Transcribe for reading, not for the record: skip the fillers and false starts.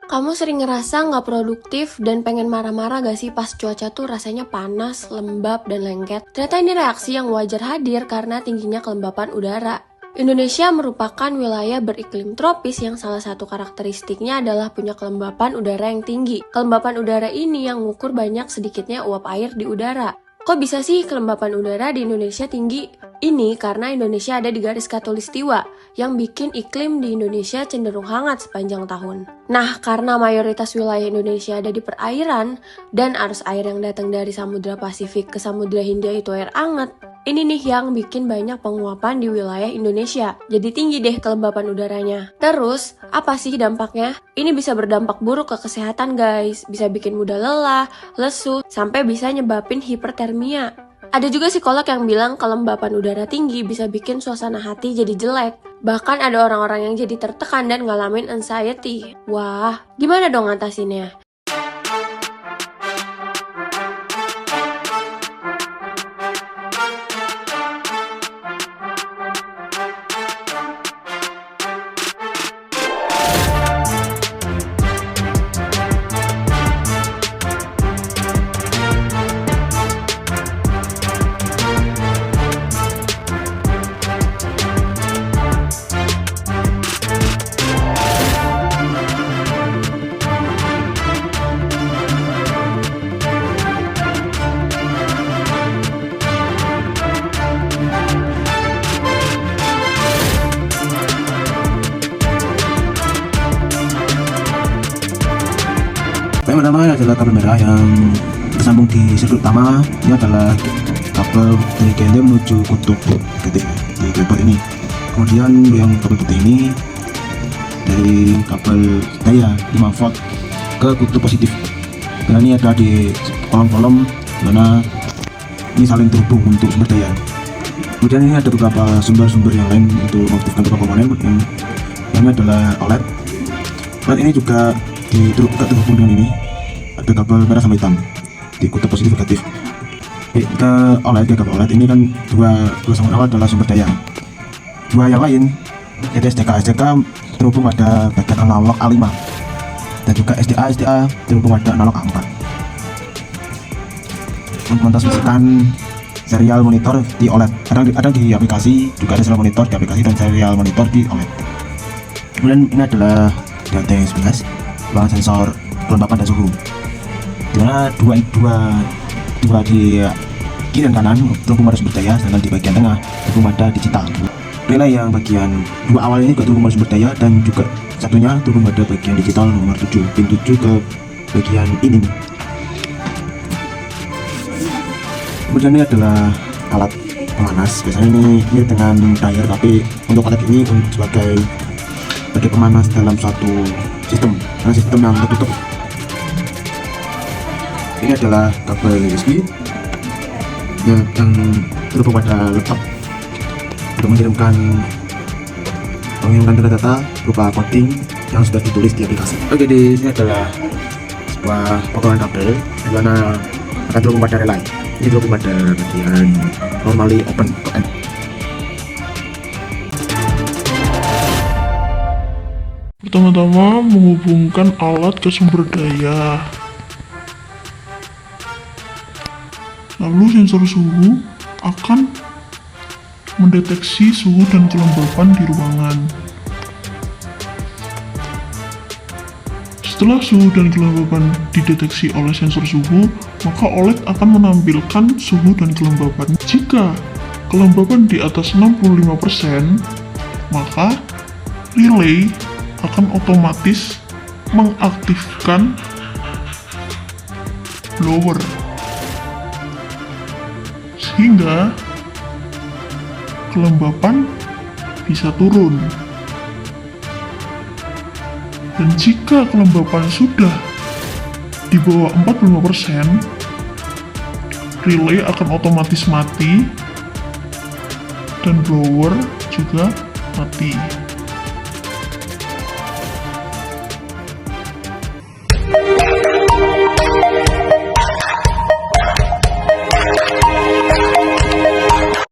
Kamu sering ngerasa nggak produktif dan pengen marah-marah gak sih pas cuaca tuh rasanya panas, lembab, dan lengket? Ternyata ini reaksi yang wajar hadir karena tingginya kelembapan udara. Indonesia merupakan wilayah beriklim tropis yang salah satu karakteristiknya adalah punya kelembapan udara yang tinggi. Kelembapan udara ini yang mengukur banyak sedikitnya uap air di udara. Kok bisa sih kelembapan udara di Indonesia tinggi? Ini karena Indonesia ada di garis khatulistiwa yang bikin iklim di Indonesia cenderung hangat sepanjang tahun. Nah, karena mayoritas wilayah Indonesia ada di perairan dan arus air yang datang dari Samudra Pasifik ke Samudra Hindia itu air hangat, ini nih yang bikin banyak penguapan di wilayah Indonesia. Jadi tinggi deh kelembapan udaranya. Terus, apa sih dampaknya? Ini bisa berdampak buruk ke kesehatan guys. Bisa bikin mudah lelah, lesu, sampai bisa nyebabin hipertermia. Ada juga psikolog yang bilang kelembapan udara tinggi bisa bikin suasana hati jadi jelek. Bahkan ada orang-orang yang jadi tertekan dan ngalamin anxiety. Wah, gimana dong ngatasinnya? Yang pertama adalah kabel merah yang tersambung di sirkuit utama. Ini adalah kabel dari GND menuju kutub titik di kabel ini. Kemudian yang kabel putih ini dari kabel daya 5 volt ke kutub positif. Dan ini ada di kolom-kolom mana ini saling terhubung untuk sumber daya. Kemudian ini ada beberapa sumber-sumber yang lain untuk mengaktifkan beberapa komponen. Yang ini adalah OLED. OLED ini juga terhubung dengan ini, ada kabel merah sama hitam di kutub positif negatif. Ke kabel OLED ini kan dua sumber awal adalah sumber daya. Dua yang lain yaitu SDK terhubung pada bagian analog A5 dan juga SDA terhubung pada analog A4. Untuk mentranslasikan serial monitor di OLED ada di aplikasi, juga ada serial monitor di aplikasi dan serial monitor di OLED. Kemudian ini adalah DT11 ruangan sensor kelembapan dan suhu, dimana dua di kiri dan kanan terhubung pada sumber daya, sedangkan di bagian tengah terhubung pada digital. Relay yang bagian dua awal ini juga terhubung pada sumber daya dan juga satunya terhubung pada bagian digital nomor 7, pin 7 ke bagian ini. Kemudian ini adalah alat pemanas, biasanya ini dengan dryer, tapi untuk alat ini sebagai pemanas dalam suatu sistem, karena sistem yang tertutup. Ini adalah kabel USB yang terhubung pada laptop untuk mengirimkan data berupa coding yang sudah ditulis di aplikasi. Oke, di sini adalah sebuah potongan kabel di mana akan terhubung pada relay. Ini terhubung pada bagian normally open to end. Pertama-tama menghubungkan alat ke sumber daya. Lalu sensor suhu akan mendeteksi suhu dan kelembapan di ruangan. Setelah suhu dan kelembapan dideteksi oleh sensor suhu, maka OLED akan menampilkan suhu dan kelembapan. Jika kelembapan di atas 65%, maka relay akan otomatis mengaktifkan blower sehingga kelembapan bisa turun. Dan jika kelembapan sudah di bawah 45%, relay akan otomatis mati dan blower juga mati.